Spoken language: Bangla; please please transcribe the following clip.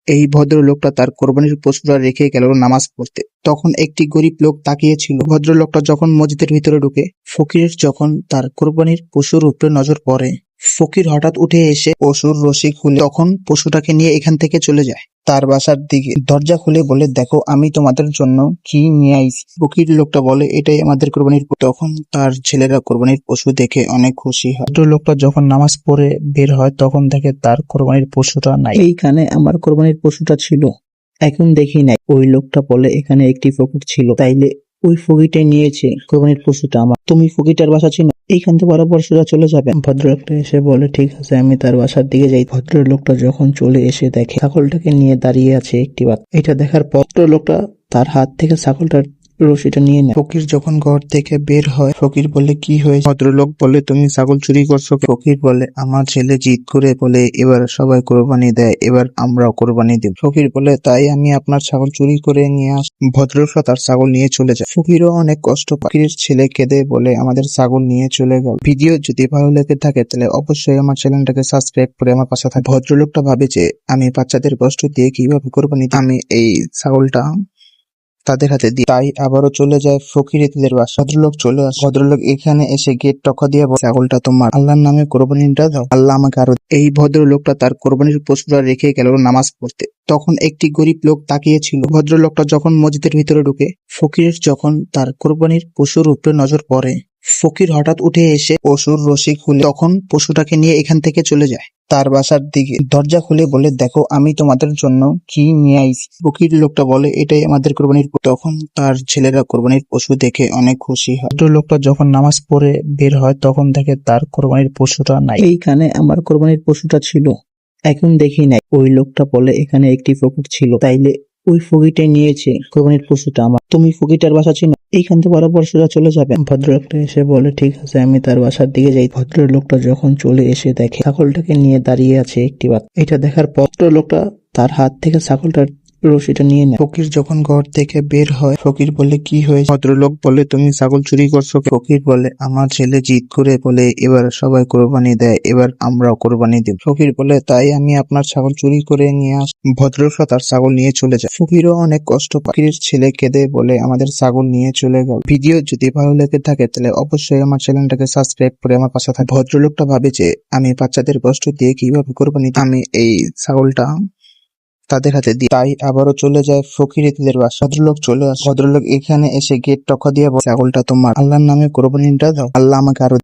এই ভদ্রলোকটা তার কোরবানির পশুটা রেখে গেল নামাজ পড়তে। তখন একটি গরিব লোক তাকিয়েছিল। ভদ্রলোকটা যখন মসজিদের ভিতরে ঢুকে, ফকিরের যখন তার কোরবানির পশুর উপরে নজর পড়ে, ফকির হঠাৎ উঠে এসে পশুর রশি খুলে তখন পশুটাকে নিয়ে এখান থেকে চলে যায় তার বাসার দিকে। দরজা খুলে বলে, দেখো আমি তোমাদের জন্য কি নিয়ে আইছি। ফকির লোকটা বলে, এটাই আমাদের কোরবানির পশু। তখন তার ছেলেরা কোরবানির পশু দেখে অনেক খুশি হয়। লোকটা যখন নামাজ পড়ে বের হয় তখন দেখে তার কোরবানির পশুটা নাই। এইখানে আমার কোরবানির পশুটা ছিল, এখন দেখি নাই। ওই লোকটা বলে, এখানে একটি ফকির ছিল, তাইলে ওই ফকিরটাই নিয়েছে কোরবানির পশুটা আমার। তুমি ফকিরটার বাসা ছিল, এইখান থেকে বরাবর সোজা চলে যাবে। ভদ্রলোকটা এসে বলে, ঠিক আছে আমি তার বাসার দিকে যাই। ভদ্রলোকটা যখন চলে এসে দেখে ছাগলটাকে নিয়ে দাঁড়িয়ে আছে একটি বাচ্চা। এটা দেখার পর ভদ্রলোকটা তার হাত থেকে ছাগলটার রশিটা নিয়ে নেয়। ফকির যখন ঘর থেকে বের হয়, ফকির বলে, কি হয়েছে? ভদ্রলোক বলে, তুমি ছাগল চুরি করছো। ফকির বলে, আমার ছেলে জিদ করে বলে এবার সবাই কোরবানি দেয়, এবার আমরাও কোরবানি দিব। ফকির বলে, তাই আমি আপনার ছাগল চুরি করে নিয়ে আস। ভদ্রলোকটা তার ছাগল নিয়ে চলে যায়। ফকিরও অনেক কষ্ট পায়। ফকিরের ছেলে কেঁদে বলে, আমাদের ছাগল নিয়ে চলে গেল। ভিডিও যদি ভালো লেগে থাকে তাহলে অবশ্যই আমার চ্যানেলটাকে সাবস্ক্রাইব করে আমার পাশে থাকে। ভদ্রলোকটা ভাবে যে আমি বাচ্চাদের কষ্ট দিয়ে কিভাবে কোরবানি দিই, আমি এই ছাগলটা তাদের হাতে দিয়ে, তাই আবারও চলে যায় ফকিরের বাসা। ভদ্রলোক চলে আসে। ভদ্রলোক এখানে এসে গেট টকা দিয়ে বলে, ছাগলটা তোমার, আল্লাহর নামে কোরবানিটা দাও, আল্লাহ আমাকে আরো। এই ভদ্রলোকটা তার কোরবানির পশুটা রেখে গেল নামাজ পড়তে। তখন একটি গরিব লোক তাকিয়েছিল। ভদ্রলোকটা যখন মসজিদের ভিতরে ঢুকে, ফকিরের যখন তার কোরবানির পশুর উপরে নজর পড়ে, ফকির হঠাৎ উঠে এসে পশুর রশি খুলে তখন পশুটাকে নিয়ে এখান থেকে চলে যায় তার বাসার দিকে। দরজা খুলে বলে, দেখো আমি তোমাদের জন্য কি নিয়ে আইছি। ফকির লোকটা বলে, এটাই আমাদের কোরবানির পশু। তখন তার ছেলেরা কোরবানির পশু দেখে অনেক খুশি হয়। লোকটা যখন নামাজ পড়ে বের হয় তখন দেখে তার কোরবানির পশুটা নাই। এইখানে আমার কোরবানির পশুটা ছিল, এখন দেখি নাই। ওই লোকটা বলে, এখানে একটি ফকির ছিল, তাইলে ওই ফকিরটাই নিয়েছে কোরবানির পশুটা আমার। তুমি ফকিরটার বাসা ছিল, এইখান থেকে বরাবর সোজা চলে যাবে। ভদ্রলোকটা এসে বলে, ঠিক আছে আমি তার বাসার দিকে যাই। ভদ্রলোকটা যখন চলে এসে দেখে ছাগলটাকে নিয়ে দাঁড়িয়ে আছে একটি বাচ্চা। এটা দেখার পর ভদ্রলোকটা তার হাত থেকে ছাগলটার রশিটা নিয়ে নেয়। ফকির যখন ঘর থেকে বের হয়, ফকির বলে, কি হয়েছে? ভদ্রলোক বলে, তুমি ছাগল চুরি করছো। ফকির বলে, আমার ছেলে জিদ করে বলে এবার সবাই কোরবানি দেয়, এবার আমরাও কোরবানি দিব। ফকির বলে, তাই আমি আপনার ছাগল চুরি করে নিয়ে আস। ভদ্রলোকটা তার ছাগল নিয়ে চলে যায়। ফকিরও অনেক কষ্ট পায়। ফকিরের ছেলে কেঁদে বলে, আমাদের ছাগল নিয়ে চলে গেল। ভিডিও যদি ভালো লেগে থাকে তাহলে অবশ্যই আমার চ্যানেলটাকে সাবস্ক্রাইব করে আমার পাশে থাকে। ভদ্রলোকটা ভাবে যে আমি বাচ্চাদের কষ্ট দিয়ে কিভাবে কোরবানি দিই, আমি এই ছাগলটা তাদের হাতে দিয়ে, তাই আবারও চলে যায় ফকিরের বাসা। ভদ্রলোক চলে আসে। ভদ্রলোক এখানে এসে গেট টকা দিয়ে বলে, ছাগলটা তোমার, আল্লাহর নামে কোরবানিটা দাও, আল্লাহ আমাকে আরো।